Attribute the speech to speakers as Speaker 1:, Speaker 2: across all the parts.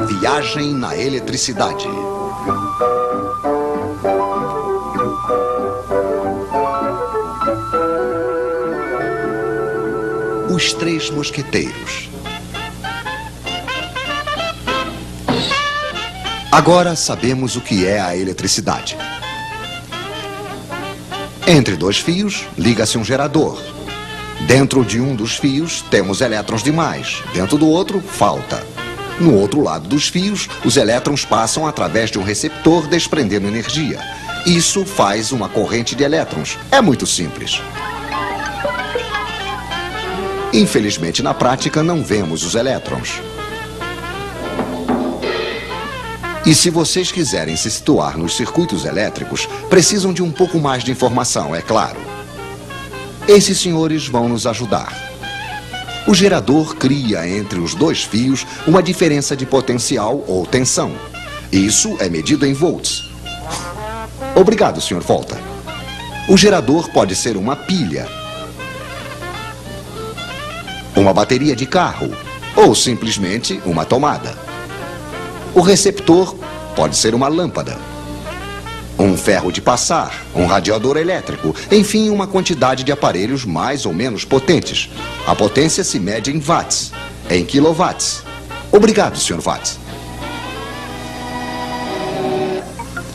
Speaker 1: Viagem na eletricidade. Os Três Mosqueteiros. Agora sabemos o que é a eletricidade. Entre dois fios, liga-se um gerador. Dentro de um dos fios, temos elétrons demais. Dentro do outro, falta. No outro lado dos fios, os elétrons passam através de um receptor, desprendendo energia. Isso faz uma corrente de elétrons. É muito simples. Infelizmente, na prática, não vemos os elétrons. E se vocês quiserem se situar nos circuitos elétricos, precisam de um pouco mais de informação, é claro. Esses senhores vão nos ajudar. O gerador cria entre os dois fios uma diferença de potencial ou tensão. Isso é medido em volts. Obrigado, Sr. Volta. O gerador pode ser uma pilha, uma bateria de carro ou simplesmente uma tomada. O receptor pode ser uma lâmpada, um ferro de passar, um radiador elétrico, enfim, uma quantidade de aparelhos mais ou menos potentes. A potência se mede em watts, em quilowatts. Obrigado, Sr. Watts.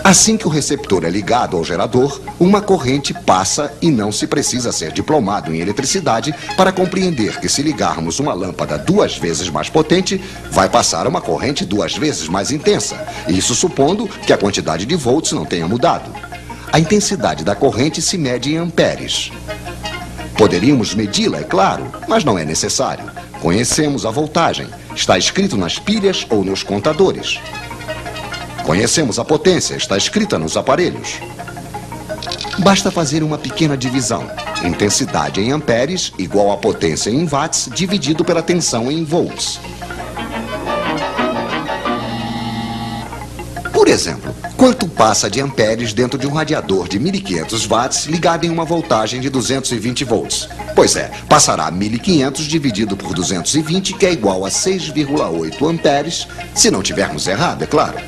Speaker 1: Assim que o receptor é ligado ao gerador, uma corrente passa e não se precisa ser diplomado em eletricidade para compreender que se ligarmos uma lâmpada 2 vezes mais potente, vai passar uma corrente 2 vezes mais intensa. Isso supondo que a quantidade de volts não tenha mudado. A intensidade da corrente se mede em amperes. Poderíamos medi-la, é claro, mas não é necessário. Conhecemos a voltagem. Está escrito nas pilhas ou nos contadores. Conhecemos a potência, está escrita nos aparelhos. Basta fazer uma pequena divisão. Intensidade em amperes igual a potência em watts dividido pela tensão em volts. Por exemplo, quanto passa de amperes dentro de um radiador de 1500 watts ligado em uma voltagem de 220 volts? Pois é, passará 1500 dividido por 220, que é igual a 6,8 amperes, se não tivermos errado, é claro.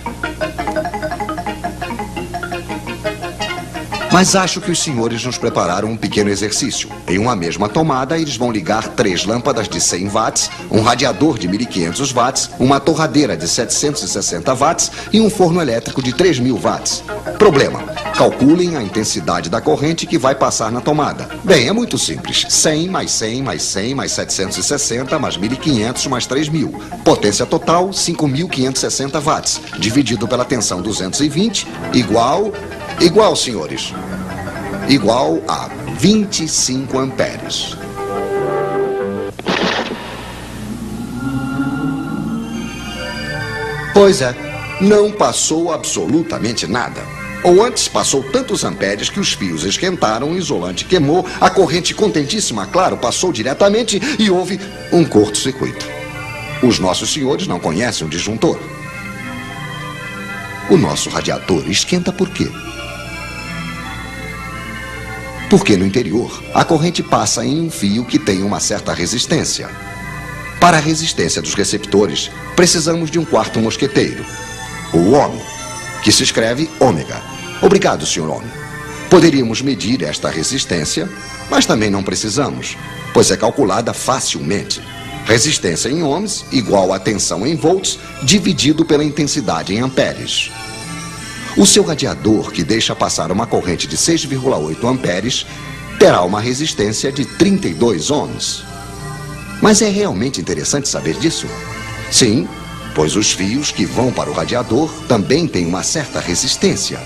Speaker 1: Mas acho que os senhores nos prepararam um pequeno exercício. Em uma mesma tomada, eles vão ligar 3 lâmpadas de 100 watts, um radiador de 1500 watts, uma torradeira de 760 watts e um forno elétrico de 3000 watts. Problema: calculem a intensidade da corrente que vai passar na tomada. Bem, é muito simples. 100 mais 100 mais 100 mais 760 mais 1500 mais 3000. Potência total, 5560 watts. Dividido pela tensão 220, igual, senhores, igual a 25 amperes. Pois é, não passou absolutamente nada. Ou antes, passou tantos amperes que os fios esquentaram, o isolante queimou, a corrente contentíssima, claro, passou diretamente e houve um curto-circuito. Os nossos senhores não conhecem o disjuntor. O nosso radiador esquenta por quê? Porque no interior, a corrente passa em um fio que tem uma certa resistência. Para a resistência dos receptores, precisamos de um quarto mosqueteiro, o Ohm, que se escreve ômega. Obrigado, Sr. Ohm. Poderíamos medir esta resistência, mas também não precisamos, pois é calculada facilmente. Resistência em ohms igual a tensão em volts dividido pela intensidade em amperes. O seu radiador, que deixa passar uma corrente de 6,8 amperes, terá uma resistência de 32 ohms. Mas é realmente interessante saber disso? Sim, pois os fios que vão para o radiador também têm uma certa resistência.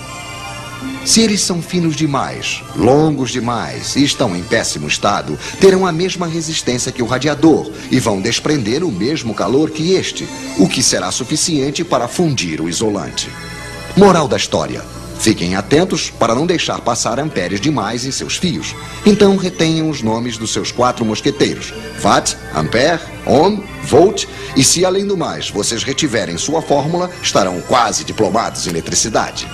Speaker 1: Se eles são finos demais, longos demais e estão em péssimo estado, terão a mesma resistência que o radiador e vão desprender o mesmo calor que este, o que será suficiente para fundir o isolante. Moral da história: fiquem atentos para não deixar passar amperes demais em seus fios. Então retenham os nomes dos seus 4 mosqueteiros: watt, ampere, ohm, volt. E se além do mais vocês retiverem sua fórmula, estarão quase diplomados em eletricidade.